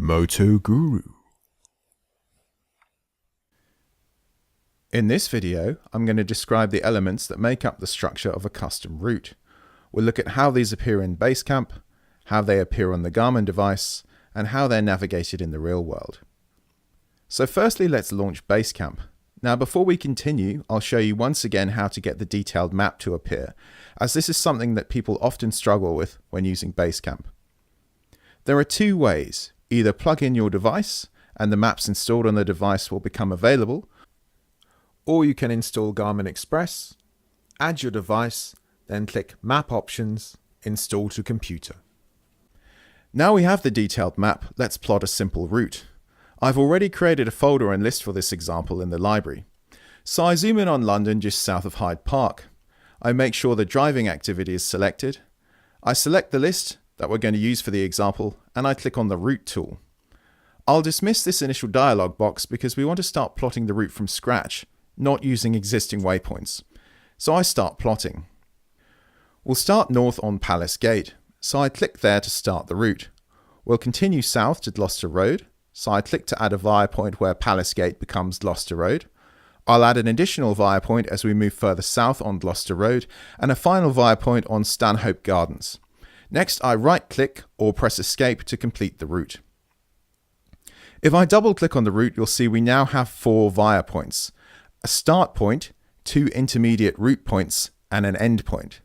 Moto Guru. In this video, I'm going to describe the elements that make up the structure of a custom route. We'll look at how these appear in BaseCamp, how they appear on the Garmin device, and how they're navigated in the real world. So firstly, let's launch BaseCamp. Now before we continue, I'll show you once again how to get the detailed map to appear, as this is something that people often struggle with when using BaseCamp. There are two ways. Either plug in your device and the maps installed on the device will become available, or you can install Garmin Express, add your device, then click Map Options, Install to Computer. Now we have the detailed map, let's plot a simple route. I've already created a folder and list for this example in the library. So I zoom in on London just south of Hyde Park. I make sure the driving activity is selected. I select the list that we're going to use for the example, and I click on the route tool. I'll dismiss this initial dialog box because we want to start plotting the route from scratch, not using existing waypoints. So I start plotting. We'll start north on Palace Gate, so I click there to start the route. We'll continue south to Gloucester Road, so I click to add a via point where Palace Gate becomes Gloucester Road. I'll add an additional via point as we move further south on Gloucester Road, and a final via point on Stanhope Gardens. Next, I right-click or press Escape to complete the route. If I double-click on the route, you'll see we now have 4 via points: a start point, 2 intermediate route points, and an end point.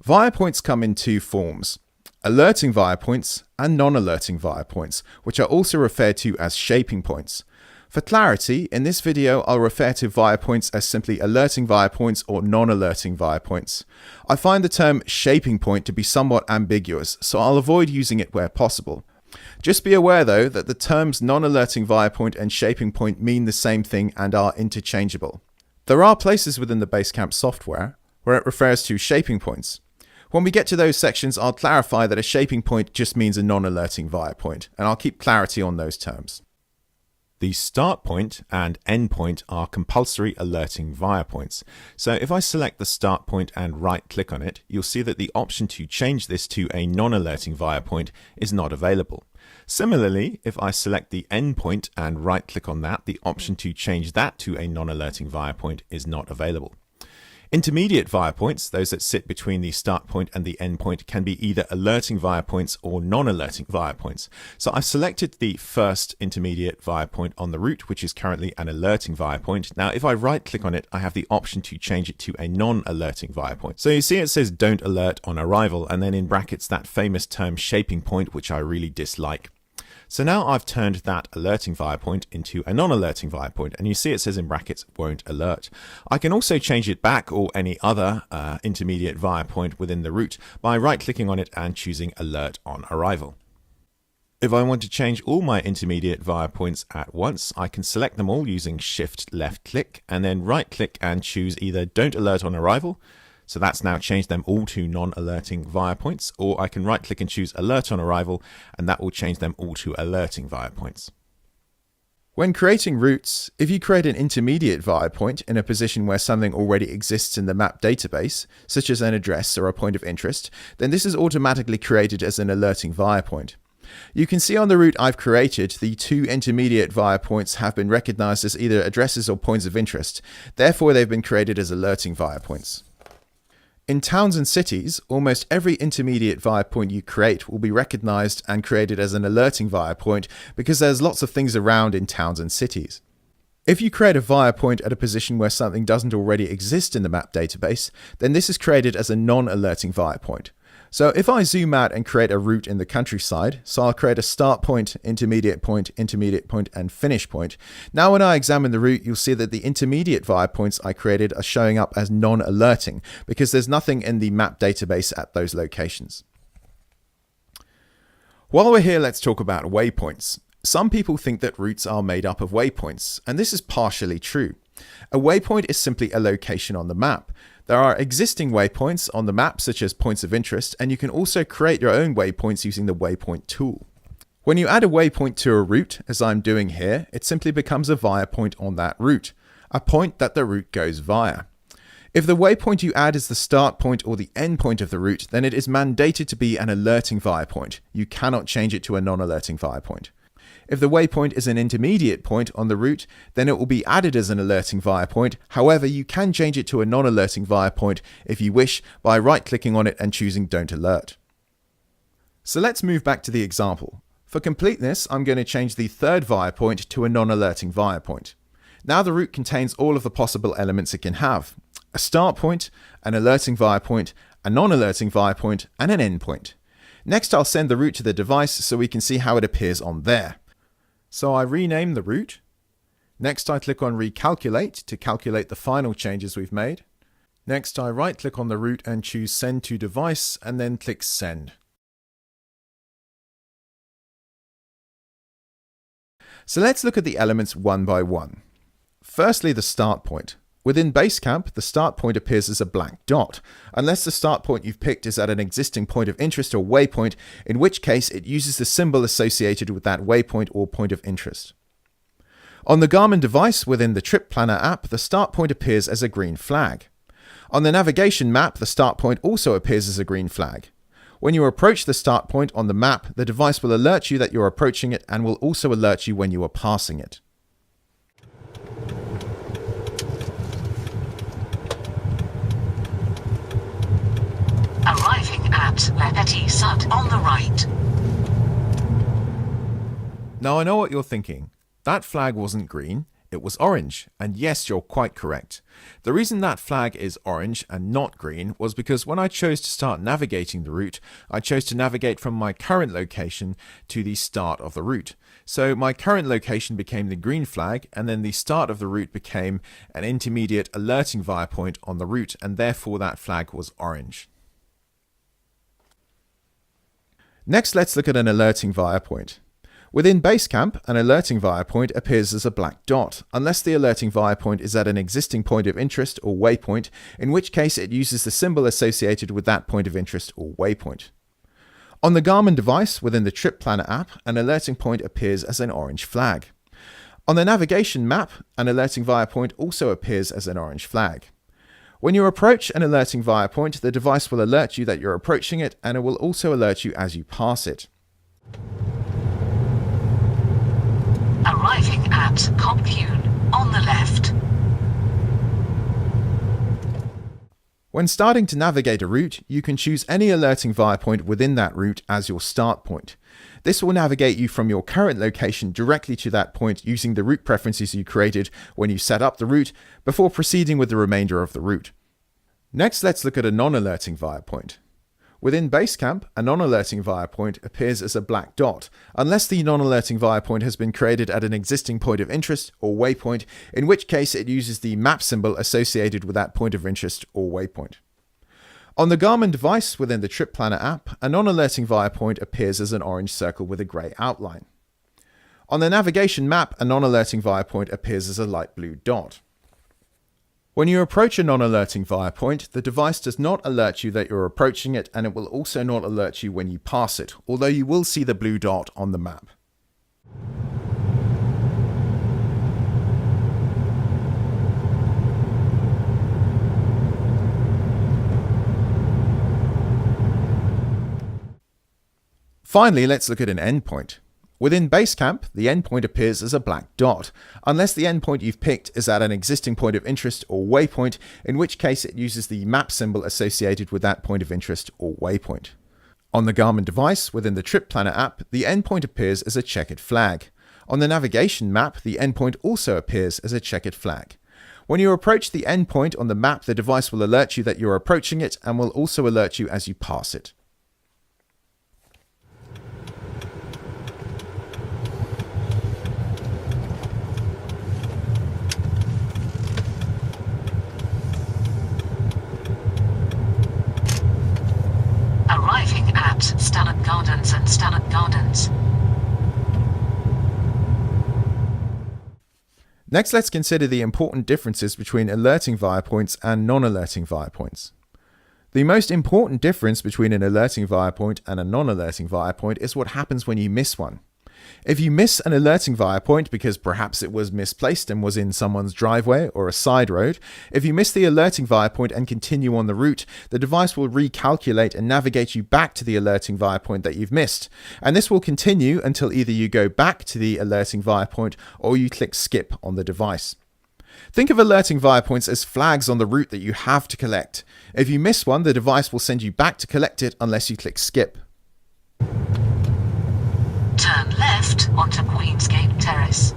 Via points come in 2 forms: alerting via points and non-alerting via points, which are also referred to as shaping points. For clarity, in this video, I'll refer to via points as simply alerting via points or non-alerting via points. I find the term shaping point to be somewhat ambiguous, so I'll avoid using it where possible. Just be aware though that the terms non-alerting via point and shaping point mean the same thing and are interchangeable. There are places within the BaseCamp software where it refers to shaping points. When we get to those sections, I'll clarify that a shaping point just means a non-alerting via point, and I'll keep clarity on those terms. The start point and end point are compulsory alerting via points. So if I select the start point and right click on it, you'll see that the option to change this to a non-alerting via point is not available. Similarly, if I select the end point and right click on that, the option to change that to a non-alerting via point is not available. Intermediate via points, those that sit between the start point and the end point, can be either alerting via points or non-alerting via points. So I've selected the first intermediate via point on the route, which is currently an alerting via point. Now, if I right click on it, I have the option to change it to a non-alerting via point. So you see it says don't alert on arrival, and then in brackets that famous term shaping point, which I really dislike. So now I've turned that alerting via point into a non-alerting via point, and you see it says in brackets won't alert. I can also change it back or any other intermediate via point within the route by right-clicking on it and choosing alert on arrival. If I want to change all my intermediate via points at once, I can select them all using Shift left click and then right click and choose either don't alert on arrival. So that's now changed them all to non-alerting via points, or I can right click and choose alert on arrival, and that will change them all to alerting via points. When creating routes, if you create an intermediate via point in a position where something already exists in the map database, such as an address or a point of interest, then this is automatically created as an alerting via point. You can see on the route I've created, the 2 intermediate via points have been recognized as either addresses or points of interest. Therefore, they've been created as alerting via points. In towns and cities, almost every intermediate via point you create will be recognized and created as an alerting via point because there's lots of things around in towns and cities. If you create a via point at a position where something doesn't already exist in the map database, then this is created as a non-alerting via point. So if I zoom out and create a route in the countryside, so I'll create a start point, intermediate point, and finish point. Now when I examine the route, you'll see that the intermediate via points I created are showing up as non-alerting because there's nothing in the map database at those locations. While we're here, let's talk about waypoints. Some people think that routes are made up of waypoints, and this is partially true. A waypoint is simply a location on the map. There are existing waypoints on the map, such as points of interest, and you can also create your own waypoints using the waypoint tool. When you add a waypoint to a route, as I'm doing here, it simply becomes a via point on that route, a point that the route goes via. If the waypoint you add is the start point or the end point of the route, then it is mandated to be an alerting via point. You cannot change it to a non-alerting via point. If the waypoint is an intermediate point on the route, then it will be added as an alerting viewpoint. However, you can change it to a non-alerting viewpoint if you wish by right-clicking on it and choosing Don't Alert. So let's move back to the example. For completeness, I'm going to change the third viewpoint to a non-alerting viewpoint. Now the route contains all of the possible elements it can have: a start point, an alerting viewpoint, a non-alerting viewpoint, and an endpoint. Next, I'll send the route to the device so we can see how it appears on there. So I rename the route. Next, I click on Recalculate to calculate the final changes we've made. Next, I right-click on the route and choose Send to Device, and then click Send. So let's look at the elements one by one. Firstly, the start point. Within BaseCamp, the start point appears as a black dot, unless the start point you've picked is at an existing point of interest or waypoint, in which case it uses the symbol associated with that waypoint or point of interest. On the Garmin device within the Trip Planner app, the start point appears as a green flag. On the navigation map, the start point also appears as a green flag. When you approach the start point on the map, the device will alert you that you're approaching it and will also alert you when you are passing it. Arriving at Le Petit Sud on the right. Now I know what you're thinking. That flag wasn't green, it was orange. And yes, you're quite correct. The reason that flag is orange and not green was because when I chose to start navigating the route, I chose to navigate from my current location to the start of the route. So my current location became the green flag, and then the start of the route became an intermediate alerting viewpoint on the route, and therefore that flag was orange. Next, let's look at an alerting viewpoint. Within BaseCamp, an alerting viewpoint appears as a black dot, unless the alerting viewpoint is at an existing point of interest or waypoint, in which case it uses the symbol associated with that point of interest or waypoint. On the Garmin device within the Trip Planner app, an alerting point appears as an orange flag. On the navigation map, an alerting viewpoint also appears as an orange flag. When you approach an alerting viewpoint, the device will alert you that you're approaching it, and it will also alert you as you pass it. Arriving at Compune on the left. When starting to navigate a route, you can choose any alerting viewpoint within that route as your start point. This will navigate you from your current location directly to that point using the route preferences you created when you set up the route before proceeding with the remainder of the route. Next, let's look at a non-alerting viewpoint. Within BaseCamp, a non-alerting viewpoint appears as a black dot, unless the non-alerting viewpoint has been created at an existing point of interest or waypoint, in which case it uses the map symbol associated with that point of interest or waypoint. On the Garmin device within the Trip Planner app, a non-alerting viewpoint appears as an orange circle with a grey outline. On the navigation map, a non-alerting viewpoint appears as a light blue dot. When you approach a non-alerting viewpoint, the device does not alert you that you're approaching it, and it will also not alert you when you pass it, although you will see the blue dot on the map. Finally, let's look at an endpoint. Within BaseCamp, the endpoint appears as a black dot, unless the endpoint you've picked is at an existing point of interest or waypoint, in which case it uses the map symbol associated with that point of interest or waypoint. On the Garmin device within the Trip Planner app, the endpoint appears as a checkered flag. On the navigation map, the endpoint also appears as a checkered flag. When you approach the endpoint on the map, the device will alert you that you're approaching it and will also alert you as you pass it. Arriving at Stanhope Gardens and Stanhope Gardens. Next, let's consider the important differences between alerting viewpoints and non-alerting viewpoints. The most important difference between an alerting viewpoint and a non-alerting viewpoint is what happens when you miss one. If you miss an alerting via point because perhaps it was misplaced and was in someone's driveway or a side road, if you miss the alerting via point and continue on the route, the device will recalculate and navigate you back to the alerting via point that you've missed. And this will continue until either you go back to the alerting via point or you click skip on the device. Think of alerting via points as flags on the route that you have to collect. If you miss one, the device will send you back to collect it unless you click skip. Turn left onto Queensgate Terrace.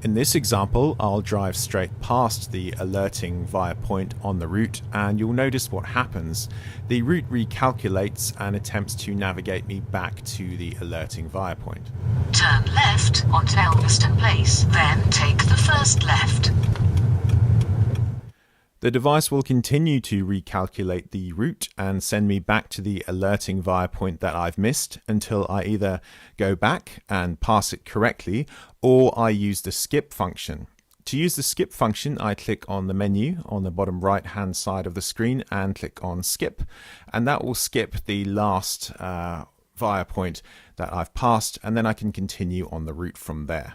In this example, I'll drive straight past the alerting via point on the route, and you'll notice what happens. The route recalculates and attempts to navigate me back to the alerting via point. Turn left onto Elveston Place, then take the first left. The device will continue to recalculate the route and send me back to the alerting via point that I've missed until I either go back and pass it correctly or I use the skip function. To use the skip function, I click on the menu on the bottom right hand side of the screen and click on skip, and that will skip the last via point that I've passed, and then I can continue on the route from there.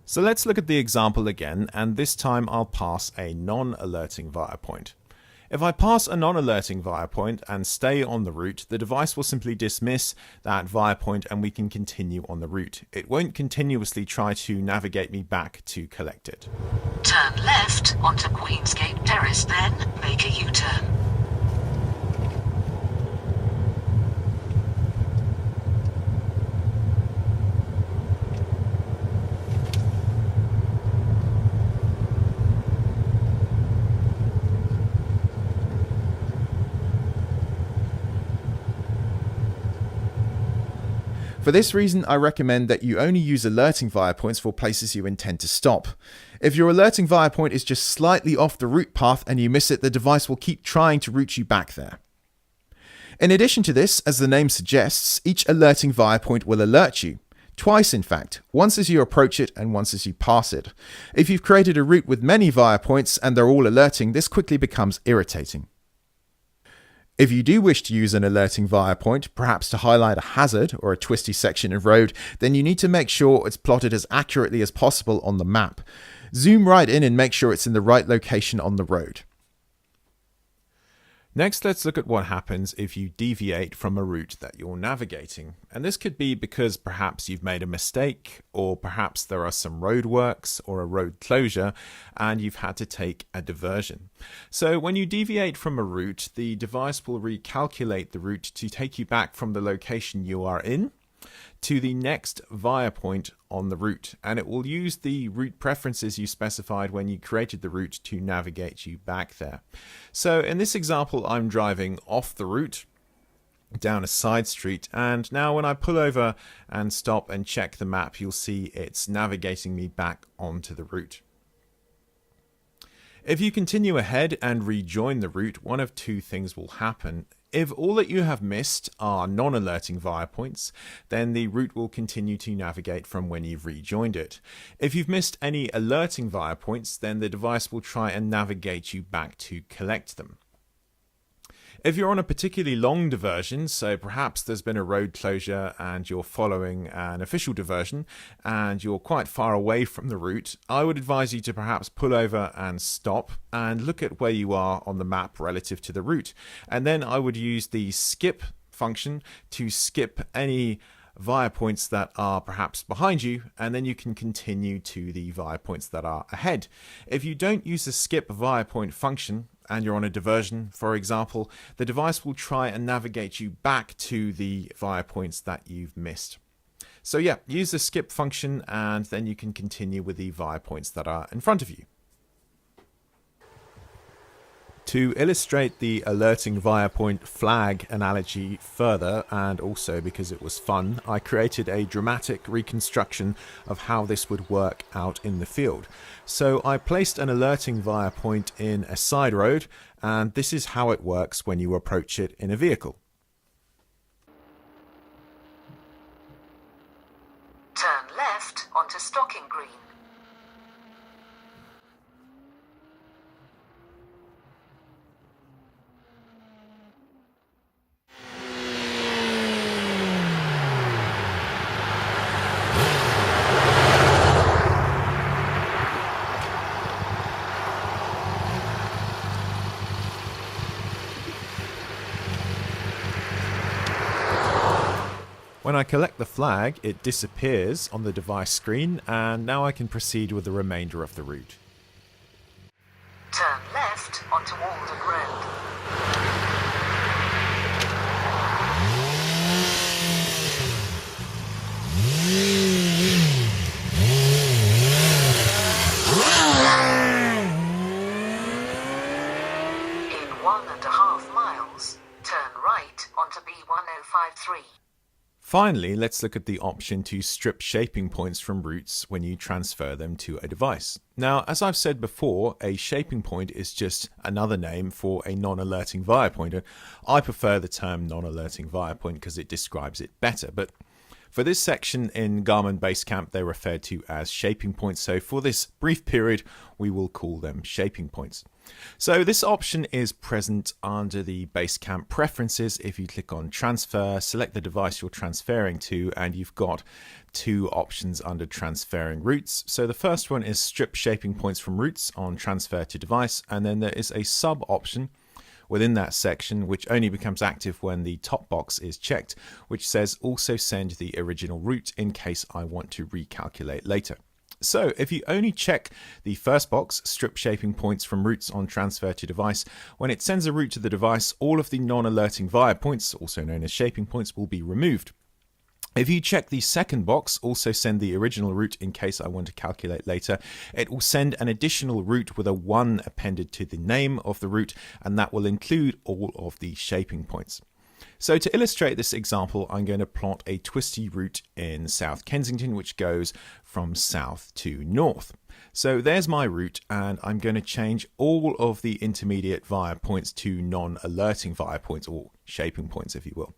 So let's look at the example again, and this time I'll pass a non-alerting via point. If I pass a non-alerting via point and stay on the route, the device will simply dismiss that via point and we can continue on the route. It won't continuously try to navigate me back to collect it. Turn left onto Queensgate Terrace, then make a U-turn. For this reason, I recommend that you only use alerting via points for places you intend to stop. If your alerting via point is just slightly off the route path and you miss it, the device will keep trying to route you back there. In addition to this, as the name suggests, each alerting via point will alert you. Twice, in fact, once as you approach it and once as you pass it. If you've created a route with many via points and they're all alerting, this quickly becomes irritating. If you do wish to use an alerting via point, perhaps to highlight a hazard or a twisty section of road, then you need to make sure it's plotted as accurately as possible on the map. Zoom right in and make sure it's in the right location on the road. Next, let's look at what happens if you deviate from a route that you're navigating. And this could be because perhaps you've made a mistake, or perhaps there are some roadworks or a road closure, and you've had to take a diversion. So when you deviate from a route, the device will recalculate the route to take you back from the location you are in to the next via point on the route, and it will use the route preferences you specified when you created the route to navigate you back there. So in this example, I'm driving off the route down a side street, and now when I pull over and stop and check the map, you'll see it's navigating me back onto the route. If you continue ahead and rejoin the route, one of two things will happen. If all that you have missed are non-alerting via points, then the route will continue to navigate from when you've rejoined it. If you've missed any alerting via points, then the device will try and navigate you back to collect them. If you're on a particularly long diversion, so perhaps there's been a road closure and you're following an official diversion and you're quite far away from the route, I would advise you to perhaps pull over and stop and look at where you are on the map relative to the route. And then I would use the skip function to skip any via points that are perhaps behind you, and then you can continue to the via points that are ahead. If you don't use the skip via point function and you're on a diversion, for example, the device will try and navigate you back to the via points that you've missed. So yeah, use the skip function and then you can continue with the via points that are in front of you. To illustrate the alerting via point flag analogy further, and also because it was fun, I created a dramatic reconstruction of how this would work out in the field. So I placed an alerting via point in a side road, and this is how it works when you approach it in a vehicle. Turn left onto Stocking Green. When I collect the flag, it disappears on the device screen, and now I can proceed with the remainder of the route. Turn left onto Walden Road. In 1.5 miles, turn right onto B1053. Finally, let's look at the option to strip shaping points from routes when you transfer them to a device. Now, as I've said before, a shaping point is just another name for a non-alerting via pointer. I prefer the term non-alerting via point because it describes it better, but for this section in Garmin BaseCamp, they're referred to as shaping points. So for this brief period, we will call them shaping points. So this option is present under the BaseCamp preferences. If you click on transfer, select the device you're transferring to, and you've got two options under transferring routes. So the first one is strip shaping points from routes on transfer to device. And then there is a sub option within that section, which only becomes active when the top box is checked, which says also send the original route in case I want to recalculate later. So if you only check the first box, strip shaping points from routes on transfer to device, when it sends a route to the device, all of the non-alerting via points, also known as shaping points, will be removed. If you check the second box, also send the original route in case I want to calculate later, it will send an additional route with a 1 appended to the name of the route, and that will include all of the shaping points. So to illustrate this example, I'm going to plot a twisty route in South Kensington, which goes from south to north. So there's my route, and I'm going to change all of the intermediate via points to non-alerting via points, or shaping points, if you will.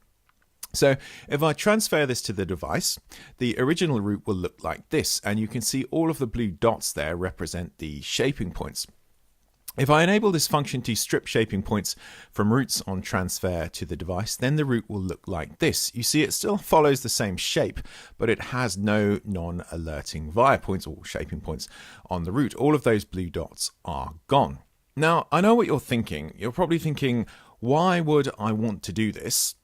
So if I transfer this to the device, the original route will look like this, and you can see all of the blue dots there represent the shaping points. If I enable this function to strip shaping points from routes on transfer to the device, then the route will look like this. You see, it still follows the same shape, but it has no non-alerting via points or shaping points on the route. All of those blue dots are gone. Now, I know what you're thinking. You're probably thinking, why would I want to do this?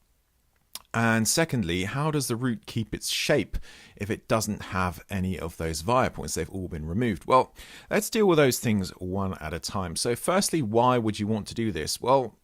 And secondly, how does the route keep its shape if it doesn't have any of those via points? They've all been removed. Well, let's deal with those things one at a time. So firstly, why would you want to do this? Well,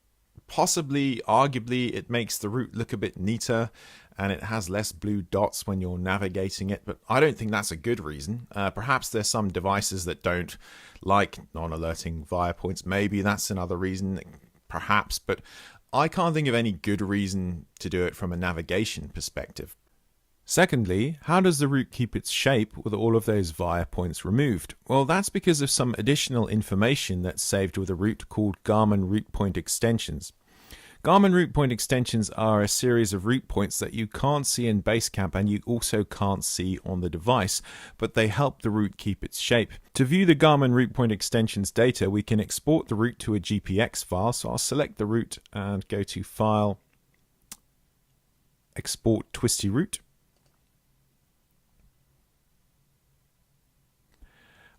possibly, arguably, it makes the route look a bit neater and it has less blue dots when you're navigating it, but I don't think that's a good reason. Perhaps there's some devices that don't like non-alerting via points. Maybe that's another reason, perhaps, but I can't think of any good reason to do it from a navigation perspective. Secondly, how does the route keep its shape with all of those via points removed? Well, that's because of some additional information that's saved with a route called Garmin route point extensions. Garmin route point extensions are a series of route points that you can't see in BaseCamp and you also can't see on the device, but they help the route keep its shape. To view the Garmin route point extensions data, we can export the route to a GPX file. So I'll select the route and go to File, Export Twisty Route.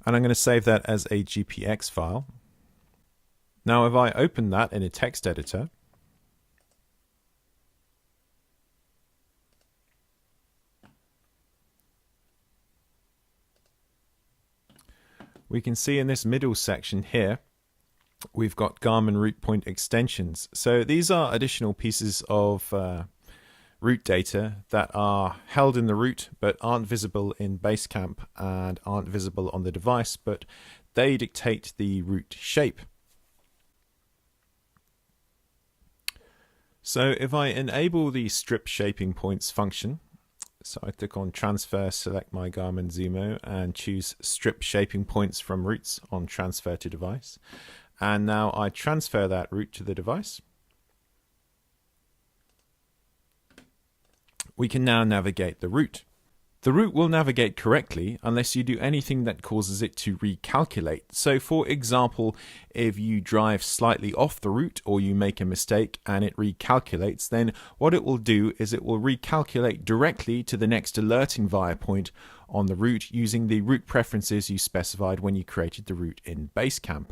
And I'm going to save that as a GPX file. Now, if I open that in a text editor, we can see in this middle section here, we've got Garmin route point extensions. So these are additional pieces of route data that are held in the route but aren't visible in BaseCamp and aren't visible on the device, but they dictate the route shape. So if I enable the strip shaping points function, so I click on transfer, select my Garmin Zumo and choose strip shaping points from routes on transfer to device. And now I transfer that route to the device. We can now navigate the route. The route will navigate correctly unless you do anything that causes it to recalculate. So for example, if you drive slightly off the route or you make a mistake and it recalculates, then what it will do is it will recalculate directly to the next alerting via point on the route using the route preferences you specified when you created the route in BaseCamp.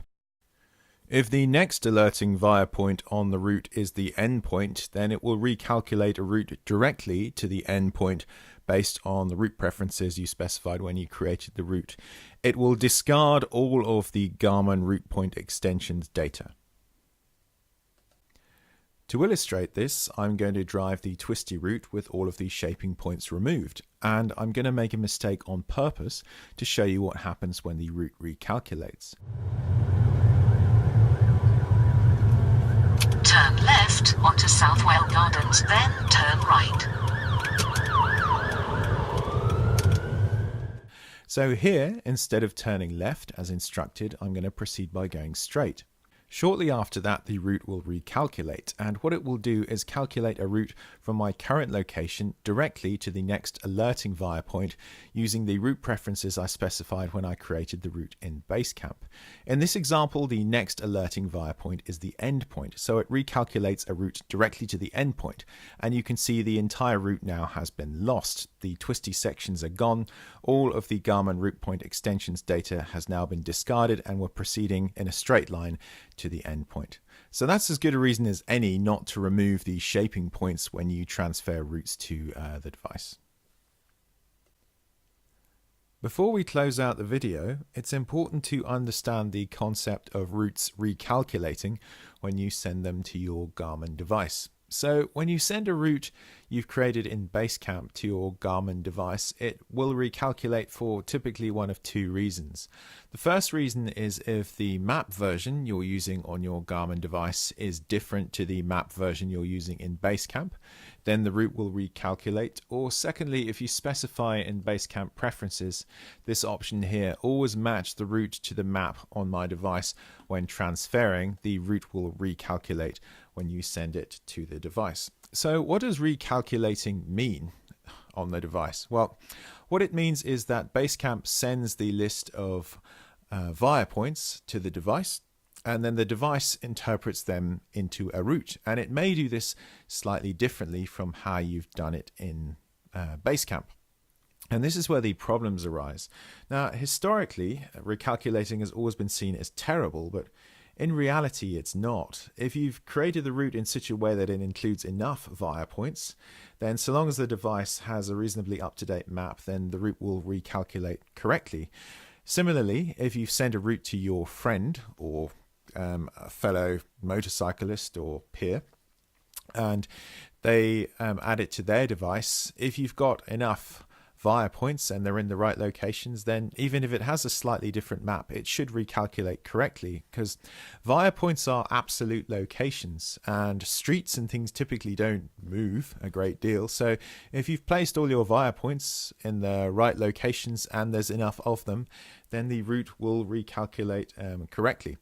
If the next alerting via point on the route is the endpoint, then it will recalculate a route directly to the endpoint based on the route preferences you specified when you created the route. It will discard all of the Garmin route point extensions data. To illustrate this, I'm going to drive the twisty route with all of the shaping points removed, and I'm going to make a mistake on purpose to show you what happens when the route recalculates. Turn left onto South Whale Gardens, then turn right. So here, instead of turning left as instructed, I'm going to proceed by going straight. Shortly after that, the route will recalculate, and what it will do is calculate a route from my current location directly to the next alerting via point using the route preferences I specified when I created the route in BaseCamp. In this example, the next alerting via point is the endpoint, so it recalculates a route directly to the endpoint, and you can see the entire route now has been lost. The twisty sections are gone, all of the Garmin route point extensions data has now been discarded, and we're proceeding in a straight line to the endpoint. So that's as good a reason as any not to remove the shaping points when you transfer routes to the device. Before we close out the video, it's important to understand the concept of routes recalculating when you send them to your Garmin device. So when you send a route you've created in BaseCamp to your Garmin device, it will recalculate for typically one of two reasons. The first reason is if the map version you're using on your Garmin device is different to the map version you're using in BaseCamp, then the route will recalculate. Or secondly, if you specify in BaseCamp preferences, this option here, always match the route to the map on my device when transferring, the route will recalculate when you send it to the device. So what does recalculating mean on the device? Well, what it means is that BaseCamp sends the list of via points to the device, and then the device interprets them into a route. And it may do this slightly differently from how you've done it in BaseCamp. And this is where the problems arise. Now, historically, recalculating has always been seen as terrible, but in reality, it's not. If you've created the route in such a way that it includes enough via points, then so long as the device has a reasonably up-to-date map, then the route will recalculate correctly. Similarly, if you send a route to your friend or a fellow motorcyclist or peer, and they add it to their device, if you've got enough via points and they're in the right locations, then even if it has a slightly different map, it should recalculate correctly, because via points are absolute locations and streets and things typically don't move a great deal. So if you've placed all your via points in the right locations and there's enough of them, then the route will recalculate correctly.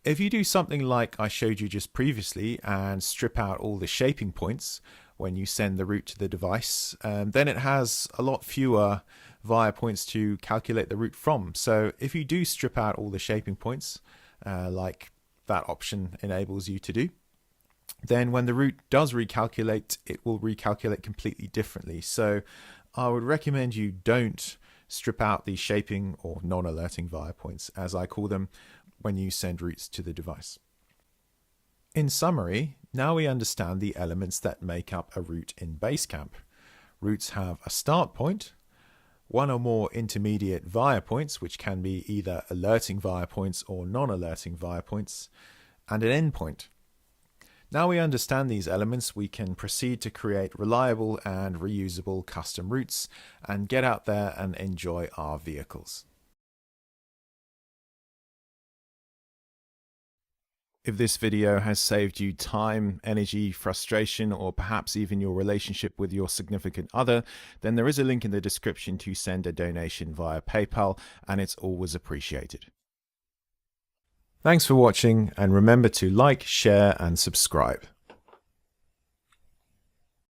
If you do something like I showed you just previously and strip out all the shaping points when you send the route to the device, then it has a lot fewer via points to calculate the route from. So if you do strip out all the shaping points, like that option enables you to do, then when the route does recalculate, it will recalculate completely differently. So I would recommend you don't strip out the shaping or non-alerting via points, as I call them, when you send routes to the device. In summary, now we understand the elements that make up a route in BaseCamp. Routes have a start point, one or more intermediate via points, which can be either alerting via points or non-alerting via points, and an endpoint. Now we understand these elements, we can proceed to create reliable and reusable custom routes and get out there and enjoy our vehicles. If this video has saved you time, energy, frustration, or perhaps even your relationship with your significant other, then there is a link in the description to send a donation via PayPal, and it's always appreciated. Thanks for watching, and remember to like, share, and subscribe.